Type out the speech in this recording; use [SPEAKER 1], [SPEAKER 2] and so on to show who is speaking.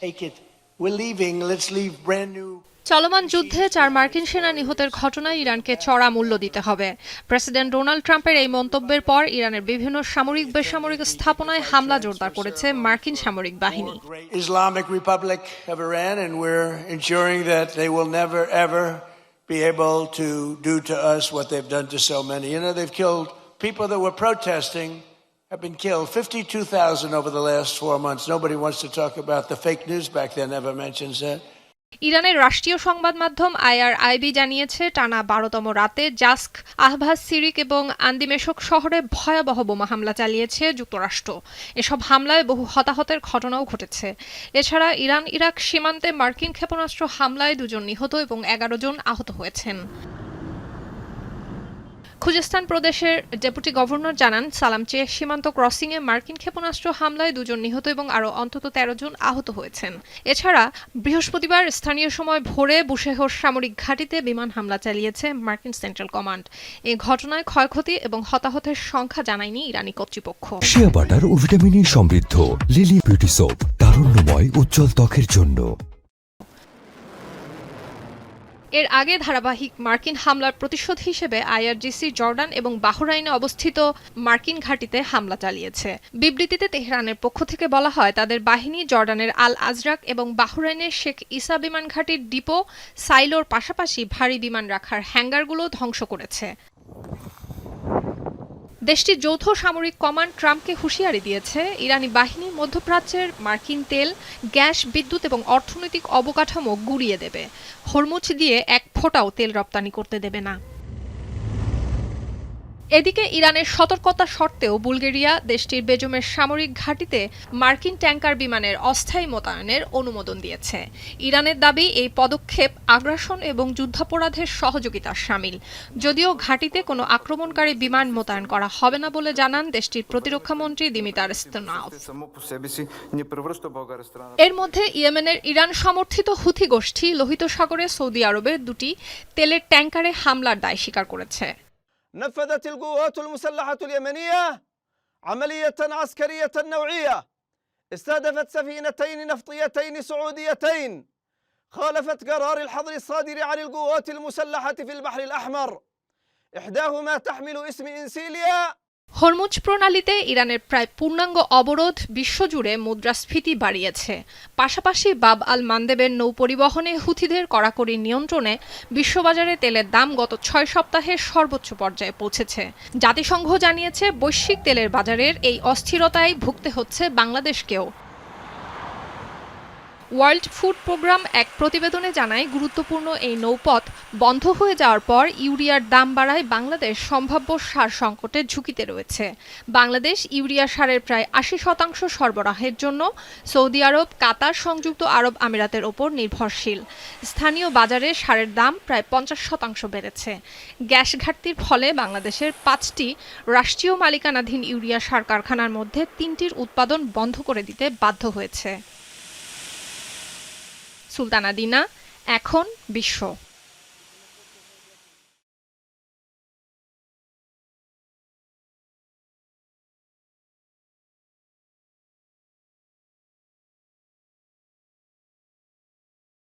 [SPEAKER 1] take it. We're leaving. Let's leave brand new.
[SPEAKER 2] চলমান যুদ্ধে 4 মার্কিন সেনা নিহতের ঘটনায় ইরানকে চড়া মূল্য দিতে হবে। প্রেসিডেন্ট ডোনাল্ড ট্রাম্পের এই মন্তব্যের পর ইরানের বিভিন্ন সামরিক বেসামরিক স্থাপনায় হামলা জোরদার করেছে মার্কিন সামরিক বাহিনী।
[SPEAKER 1] Islamic Republic of Iran, and we're ensuring that they will never ever be able to do to us what they've done to so many. You know, they've killed people that were protesting. Have been killed 52,000 over the last 4 months. Nobody wants to talk about the fake news back there never mentions that.
[SPEAKER 2] ইরানের রাষ্ট্রীয় সংবাদ মাধ্যম IRIB জানিয়েছে টানা 12তম রাতে জাস্ক, আহভাজ সিরিক এবং আন্দিমেশক শহরে ভয়াবহ বোমা হামলা চালিয়েছে যুক্তরাষ্ট্র। এসব হামলায় বহু হতাহতের ঘটনাও ঘটেছে। এছাড়া ইরান ইরাক সীমান্তে মার্কিন ক্ষেপণাস্ত্র হামলায় 2 জন নিহত এবং 11 জন আহত হয়েছেন। খুজেস্তান প্রদেশের ডেপুটি গভর্নর জানান, সালামচেহ সীমান্ত ক্রসিংয়ে মার্কিন ক্ষেপণাস্ত্র হামলায় 2 জন নিহত এবং আরও অন্তত 13 জন আহত হয়েছেন। এছাড়া বৃহস্পতিবার স্থানীয় সময় ভোরে বুশেহর সামরিক ঘাঁটিতে বিমান হামলা চালিয়েছে মার্কিন সেন্ট্রাল কমান্ড। এই ঘটনায় ক্ষয়ক্ষতি এবং হতাহতের সংখ্যা জানায়নি ইরানি কর্তৃপক্ষ।
[SPEAKER 3] শিয়া বাটার ও ভিটামিন ই সমৃদ্ধ লিলি বিউটি সোপ, তারুণ্যময় উজ্জ্বল ত্বকের জন্য।
[SPEAKER 2] এর আগে ধারাবাহিক মার্কিন হামলার প্রতিশোধ হিসেবে IRGC জর্ডান এবং বাহরাইনে অবস্থিত মার্কিন ঘাঁটিতে হামলা চালিয়েছে। বিবৃতিতে তেহরানের পক্ষ থেকে বলা হয়, তাদের বাহিনী জর্ডানের আল আজরাক এবং বাহরাইনের শেখ ইসা বিমান ঘাঁটির ডিপো, সাইলোর পাশাপাশি ভারী বিমান রাখার হ্যাঙ্গারগুলো ধ্বংস করেছে। দেশটির যৌথ সামরিক কমান্ড ট্রাম্পকে হুঁশিয়ারি দিয়েছে, ইরানি বাহিনী মধ্যপ্রাচ্যের মার্কিন তেল, গ্যাস, বিদ্যুৎ এবং অর্থনৈতিক অবকাঠামো গুঁড়িয়ে দেবে। হরমুজ দিয়ে 1 ফোঁটাও তেল রপ্তানি করতে দেবে না। এদিকে ইরানের সতর্কতা সত্ত্বেও বুলগেরিয়া দেশটির বেজমের সামরিক ঘাঁটিতে মার্কিন ট্যাঙ্কার বিমানের অস্থায়ী মোতায়েনের অনুমোদন দিয়েছে। ইরানের দাবি, এই পদক্ষেপ আগ্রাসন এবং যুদ্ধাপরাধের সহযোগিতার শামিল। যদিও ঘাঁটিতে কোনো আক্রমণকারী বিমান মোতায়েন করা হবে না বলে জানান দেশটির প্রতিরক্ষামন্ত্রী দিমিতার স্তেনাভ। এর মধ্যে ইয়েমেনের ইরান সমর্থিত হুথি গোষ্ঠী লোহিত সাগরে সৌদি আরবের 2টি তেলের ট্যাঙ্কারে হামলার দায় স্বীকার করেছে।
[SPEAKER 4] نفذت القوات المسلحة اليمنية عملية عسكرية نوعية استهدفت سفينتين نفطيتين سعوديتين خالفت قرار الحظر الصادر عن القوات المسلحة في البحر الأحمر إحداهما تحمل اسم إنسيليا।
[SPEAKER 2] হরমুজ প্রণালীতে ইরানের প্রায় পূর্ণাঙ্গ অবরোধ বিশ্বজুড়ে মুদ্রাস্ফীতি বাড়িয়েছে। পাশাপাশি বাব আল মান্দেবের নৌ পরিবহনে হুথিদের কড়াকড়ি নিয়ন্ত্রণে বিশ্ববাজারে তেলের দাম গত 6 সপ্তাহে সর্বোচ্চ পর্যায়ে পৌঁছেছে। জাতিসংঘ জানিয়েছে, বৈশ্বিক তেলের বাজারের এই অস্থিরতায় ভুগতে হচ্ছে বাংলাদেশকেও। ওয়ার্ল্ড ফুড প্রোগ্রাম এক প্রতিবেদনে জানায়, গুরুত্বপূর্ণ এই নৌপথ বন্ধ হয়ে যাওয়ার পর ইউরিয়ার দাম বাড়ায় বাংলাদেশ সম্ভাব্য সার সংকটের ঝুঁকিতে রয়েছে। বাংলাদেশ ইউরিয়া সারের প্রায় 80% সরবরাহের জন্য সৌদি আরব, কাতার, সংযুক্ত আরব আমিরাতের ওপর নির্ভরশীল। স্থানীয় বাজারে সারের দাম প্রায় 50% বেড়েছে। গ্যাস ঘাটতির ফলে বাংলাদেশের 5টি রাষ্ট্রীয় মালিকানাধীন ইউরিয়া সার কারখানার মধ্যে 3টির উৎপাদন বন্ধ করে দিতে বাধ্য হয়েছে। সুলতানা দিনা, এখন বিশ্ব।